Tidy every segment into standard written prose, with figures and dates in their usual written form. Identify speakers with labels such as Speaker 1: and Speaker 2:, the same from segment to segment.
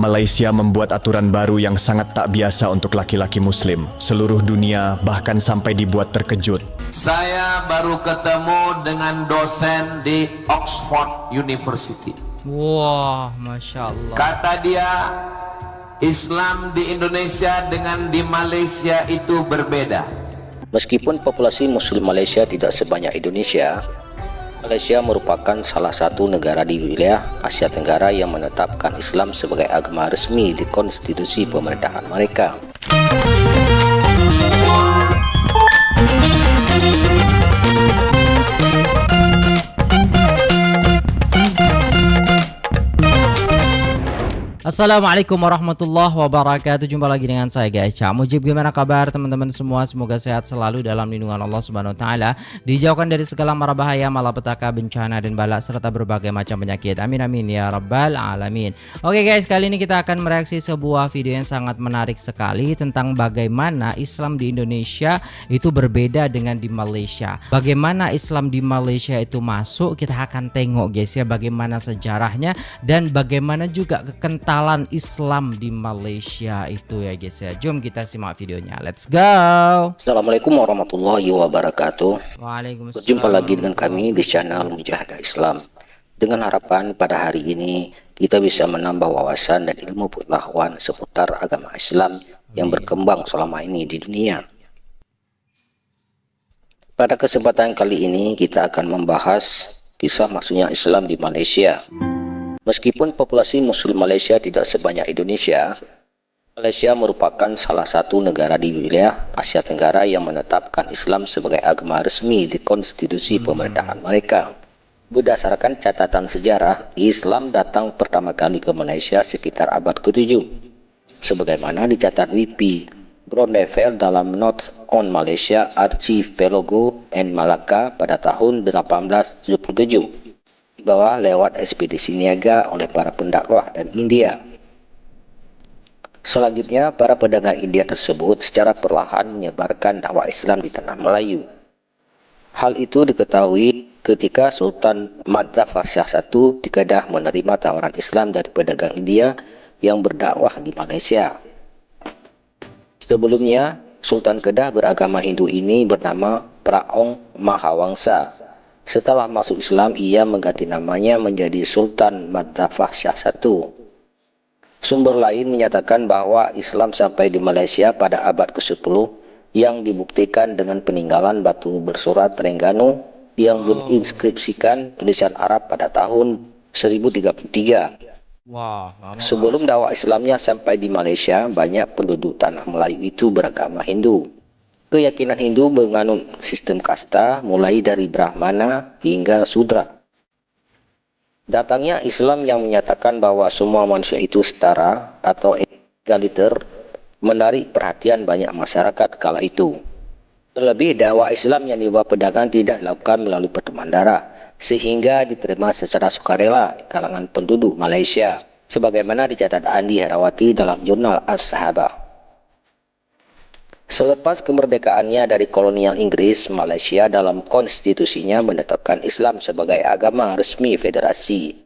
Speaker 1: Malaysia membuat aturan baru yang sangat tak biasa untuk laki-laki muslim. Seluruh dunia bahkan sampai dibuat terkejut.
Speaker 2: Saya baru ketemu dengan dosen di Oxford University.
Speaker 3: Wah, Masya Allah.
Speaker 2: Kata dia, Islam di Indonesia dengan di Malaysia itu berbeda.
Speaker 4: Meskipun populasi muslim Malaysia tidak sebanyak Indonesia, Malaysia merupakan salah satu negara di wilayah Asia Tenggara yang menetapkan Islam sebagai agama resmi di konstitusi pemerintahan mereka.
Speaker 3: Assalamualaikum warahmatullahi wabarakatuh. Jumpa lagi dengan saya guys, Cak Mujib. Gimana kabar teman-teman semua? Semoga sehat selalu dalam lindungan Allah Subhanahu wa taala, dijauhkan dari segala mara bahaya, malapetaka, bencana dan bala serta berbagai macam penyakit. Amin amin ya rabbal alamin. Oke guys, kali ini kita akan mereaksi sebuah video yang sangat menarik sekali tentang bagaimana Islam di Indonesia itu berbeda dengan di Malaysia. Bagaimana Islam di Malaysia itu masuk, kita akan tengok guys ya, bagaimana sejarahnya dan bagaimana juga kekentalan Islam di Malaysia itu ya guys ya. Jom kita simak videonya. Let's go.
Speaker 4: Assalamualaikum warahmatullahi wabarakatuh.
Speaker 3: Waalaikumsalam.
Speaker 4: Berjumpa lagi dengan kami di channel Mujahadah Islam. Dengan harapan pada hari ini kita bisa menambah wawasan dan ilmu pengetahuan seputar agama Islam yang berkembang selama ini di dunia. Pada kesempatan kali ini kita akan membahas kisah masuknya Islam di Malaysia. Meskipun populasi muslim Malaysia tidak sebanyak Indonesia, Malaysia merupakan salah satu negara di wilayah Asia Tenggara yang menetapkan Islam sebagai agama resmi di konstitusi pemerintahan mereka. Berdasarkan catatan sejarah, Islam datang pertama kali ke Malaysia sekitar abad ke-7. Sebagaimana dicatat WP Groenewald dalam Notes on Malaysia Archipelago and Malacca pada tahun 1877. Dibawa lewat ekspedisi niaga oleh para pendakwah dan India. Selanjutnya, para pedagang India tersebut secara perlahan menyebarkan dakwah Islam di tanah Melayu. Hal itu diketahui ketika Sultan Madzafar Shah I di Kedah menerima tawaran Islam dari pedagang India yang berdakwah di Malaysia. Sebelumnya, Sultan Kedah beragama Hindu ini bernama Praong Mahawangsa. Setelah masuk Islam, ia mengganti namanya menjadi Sultan Madzafar Shah I. Sumber lain menyatakan bahwa Islam sampai di Malaysia pada abad ke-10 yang dibuktikan dengan peninggalan batu bersurat Terengganu yang menginskripsikan tulisan Arab pada tahun 1033. Sebelum dakwah Islamnya sampai di Malaysia, banyak penduduk tanah Melayu itu beragama Hindu. Keyakinan Hindu menganut sistem kasta mulai dari Brahmana hingga Sudra. Datangnya Islam yang menyatakan bahwa semua manusia itu setara atau egaliter menarik perhatian banyak masyarakat kala itu. Terlebih dakwah Islam yang dibawa pedagang tidak dilakukan melalui pertemuan darah, sehingga diterima secara sukarela di kalangan penduduk Malaysia, sebagaimana dicatat Andi Herawati dalam jurnal As-Sahabah. Selepas kemerdekaannya dari kolonial Inggris, Malaysia dalam konstitusinya menetapkan Islam sebagai agama resmi federasi.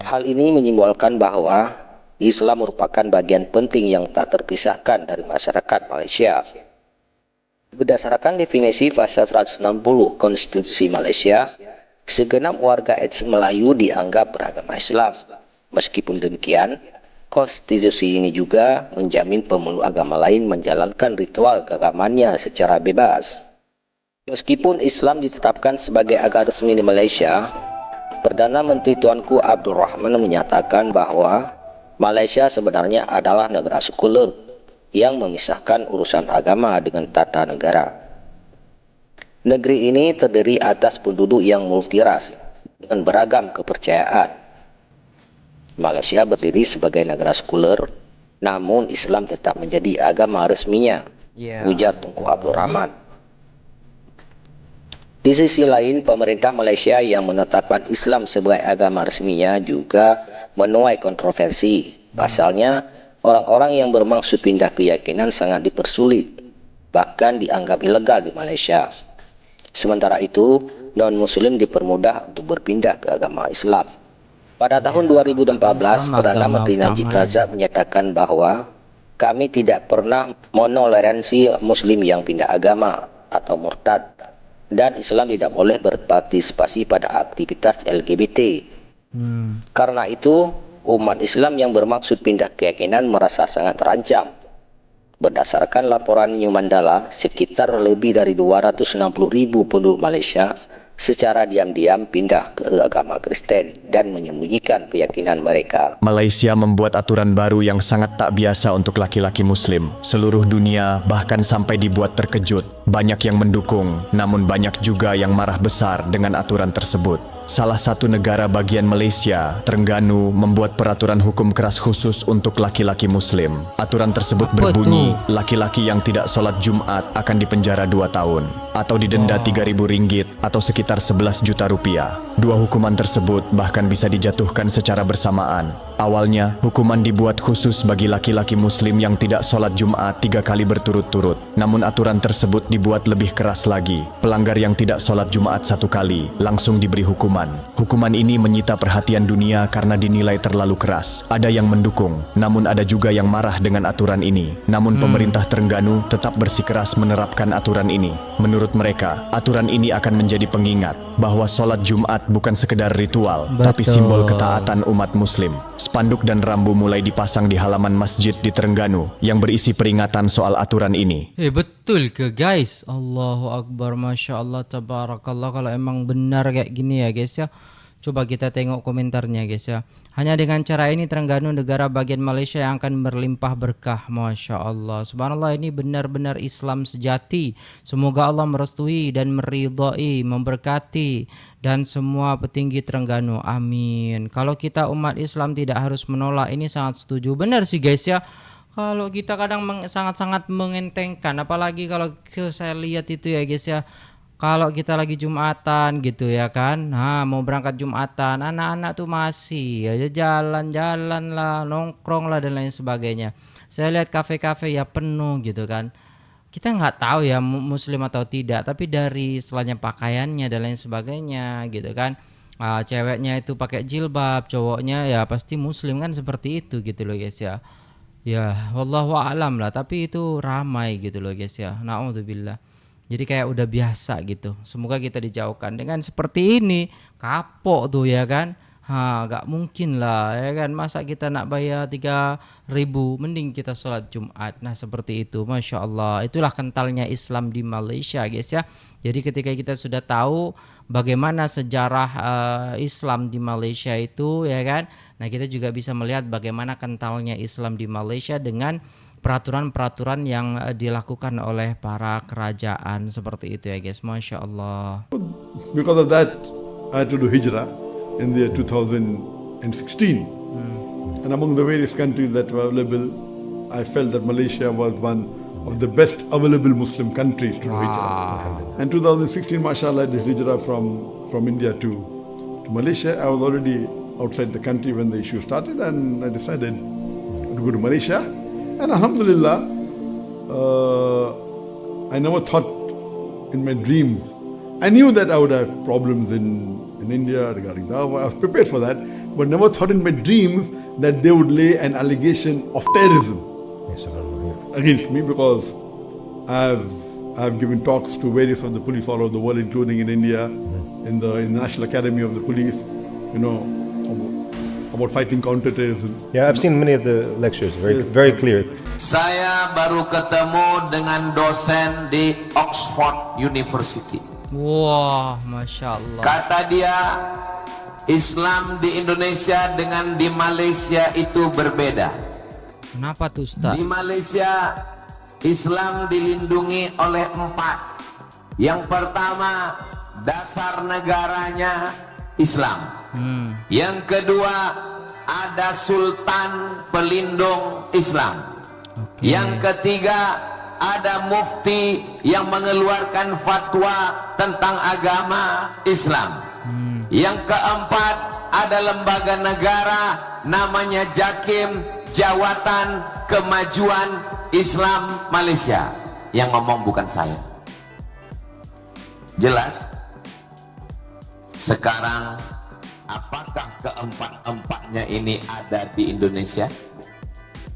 Speaker 4: Hal ini menyimbolkan bahwa Islam merupakan bagian penting yang tak terpisahkan dari masyarakat Malaysia. Berdasarkan definisi pasal 160 Konstitusi Malaysia, segenap warga etnis Melayu dianggap beragama Islam. Meskipun demikian, konstitusi ini juga menjamin pemeluk agama lain menjalankan ritual keagamannya secara bebas. Meskipun Islam ditetapkan sebagai agama resmi di Malaysia, Perdana Menteri Tuanku Abdul Rahman menyatakan bahwa Malaysia sebenarnya adalah negara sekuler yang memisahkan urusan agama dengan tata negara. Negeri ini terdiri atas penduduk yang multiras dengan beragam kepercayaan. Malaysia berdiri sebagai negara sekuler, namun Islam tetap menjadi agama resminya, ujar Tunku Abdul Rahman. Di sisi lain, pemerintah Malaysia yang menetapkan Islam sebagai agama resminya juga menuai kontroversi. Pasalnya, orang-orang yang bermaksud pindah keyakinan sangat dipersulit, bahkan dianggap ilegal di Malaysia. Sementara itu, non-muslim dipermudah untuk berpindah ke agama Islam. Pada tahun 2014, Perdana Menteri Najib Razak menyatakan bahwa kami tidak pernah menoleransi Muslim yang pindah agama atau murtad, dan Islam tidak boleh berpartisipasi pada aktivitas LGBT. Karena itu, umat Islam yang bermaksud pindah keyakinan merasa sangat terancam. Berdasarkan laporan New Mandala, sekitar lebih dari 260.000 penduduk Malaysia secara diam-diam pindah ke agama Kristen dan menyembunyikan keyakinan mereka.
Speaker 1: Malaysia membuat aturan baru yang sangat tak biasa untuk laki-laki Muslim. Seluruh dunia bahkan sampai dibuat terkejut. Banyak yang mendukung, namun banyak juga yang marah besar dengan aturan tersebut. Salah satu negara bagian Malaysia, Terengganu, membuat peraturan hukum keras khusus untuk laki-laki Muslim. Aturan tersebut berbunyi, laki-laki yang tidak sholat Jumat akan dipenjara 2 tahun atau didenda Rp3.000 atau sekitar 11 juta rupiah. Dua hukuman tersebut bahkan bisa dijatuhkan secara bersamaan. Awalnya, hukuman dibuat khusus bagi laki-laki Muslim yang tidak sholat Jumat 3 kali berturut-turut. Namun aturan tersebut dibuat lebih keras lagi. Pelanggar yang tidak sholat Jumat 1 kali langsung diberi hukuman. Hukuman ini menyita perhatian dunia karena dinilai terlalu keras. Ada yang mendukung, namun ada juga yang marah dengan aturan ini. Namun pemerintah Terengganu tetap bersikeras menerapkan aturan ini. Menurut mereka, aturan ini akan menjadi pengingat bahwa sholat Jumat bukan sekedar ritual, tapi simbol ketaatan umat Muslim. Spanduk dan rambu mulai dipasang di halaman masjid di Terengganu yang berisi peringatan soal aturan ini.
Speaker 3: Betul ke guys? Allahu Akbar, Masya Allah, Tabarakallah. Kalau emang benar kayak gini ya guys ya, coba kita tengok komentarnya guys ya. Hanya dengan cara ini Terengganu, negara bagian Malaysia yang akan berlimpah berkah. Masya Allah, subhanallah, ini benar-benar Islam sejati. Semoga Allah merestui dan meridhai, memberkati dan semua petinggi Terengganu, amin. Kalau kita umat Islam tidak harus menolak, ini sangat setuju. Benar sih guys ya. Kalau kita kadang sangat-sangat mengentengkan, apalagi kalau saya lihat itu ya guys ya, kalau kita lagi Jumatan gitu ya kan, mau berangkat Jumatan, anak-anak tuh masih aja jalan-jalan lah, nongkrong lah dan lain sebagainya. Saya lihat kafe-kafe ya penuh gitu kan. Kita nggak tahu ya Muslim atau tidak, tapi dari setelahnya pakaiannya dan lain sebagainya gitu kan. Ceweknya itu pakai jilbab, cowoknya ya pasti Muslim kan, seperti itu gitu loh guys ya. Ya, wallahu a'lam lah, tapi itu ramai gitu loh guys ya. Na'udzubillah. Jadi kayak udah biasa gitu. Semoga kita dijauhkan dengan seperti ini. Kapok tuh ya kan. Gak mungkin lah ya kan. Masa kita nak bayar 3.000, mending kita sholat Jumat. Nah seperti itu, Masya Allah. Itulah kentalnya Islam di Malaysia guys ya. Jadi ketika kita sudah tahu bagaimana sejarah Islam di Malaysia itu ya kan. Nah kita juga bisa melihat bagaimana kentalnya Islam di Malaysia dengan peraturan-peraturan yang dilakukan oleh para kerajaan seperti itu ya guys. Masya Allah.
Speaker 5: Because of that, I had to do hijrah in the year 2016. And among the various countries that were available, I felt that Malaysia was one of the best available Muslim countries to do hijrah. And 2016, mashallah, I did hijrah from India to Malaysia. I was already outside the country when the issue started, and I decided to go to Malaysia. And alhamdulillah, I never thought in my dreams. I knew that I would have problems in India regarding dawah. I was prepared for that, but never thought in my dreams that they would lay an allegation of terrorism against me, because I've given talks to various of the police all over the world, including in India, in the National Academy of the Police, about fighting counterterrorism.
Speaker 6: Yeah, I've seen many of the lectures, very clear.
Speaker 2: Saya baru ketemu dengan dosen di Oxford University.
Speaker 3: Wah, Masya Allah.
Speaker 2: Kata dia, Islam di Indonesia dengan di Malaysia itu berbeda.
Speaker 3: Kenapa tuh Ustaz?
Speaker 2: Di Malaysia, Islam dilindungi oleh 4. Yang pertama, dasar negaranya Islam. Yang kedua, ada sultan pelindung Islam. Yang ketiga, ada mufti yang mengeluarkan fatwa tentang agama Islam. Yang keempat, ada lembaga negara namanya JAKIM, Jawatan Kemajuan Islam Malaysia. Yang ngomong bukan saya. Jelas? Sekarang Apakah keempat-empatnya ini ada di Indonesia?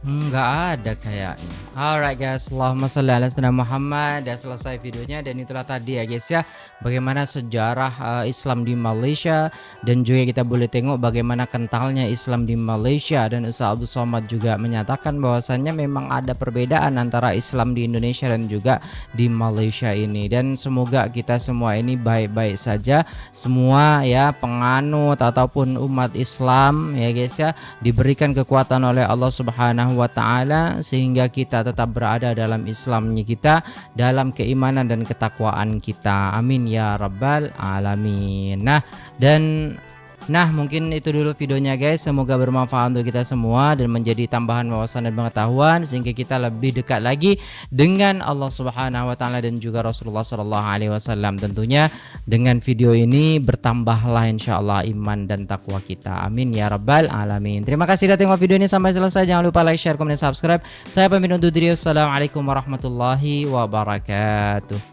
Speaker 3: Nggak ada kayaknya. Alright guys, Allahumma sholli ala sayyidina Muhammad. Udah selesai videonya, dan itulah tadi ya guys ya, bagaimana sejarah Islam di Malaysia, dan juga kita boleh tengok bagaimana kentalnya Islam di Malaysia. Dan Ustaz Abdul Somad juga menyatakan bahwasannya memang ada perbedaan antara Islam di Indonesia dan juga di Malaysia ini. Dan semoga kita semua ini baik-baik saja, semua ya penganut ataupun umat Islam ya guys ya, diberikan kekuatan oleh Allah Subhanahu wa ta'ala sehingga kita tetap berada dalam Islamnya kita, dalam keimanan dan ketakwaan kita. Amin ya rabbal alamin. Nah mungkin itu dulu videonya guys, semoga bermanfaat untuk kita semua dan menjadi tambahan wawasan dan pengetahuan sehingga kita lebih dekat lagi dengan Allah Subhanahu wa taala dan juga Rasulullah sallallahu alaihi wasallam. Tentunya dengan video ini bertambahlah insyaallah iman dan takwa kita. Amin ya rabbal alamin. Terima kasih sudah tengok video ini sampai selesai. Jangan lupa like, share, komen, dan subscribe. Saya pamit undur diri. Wassalamualaikum warahmatullahi wabarakatuh.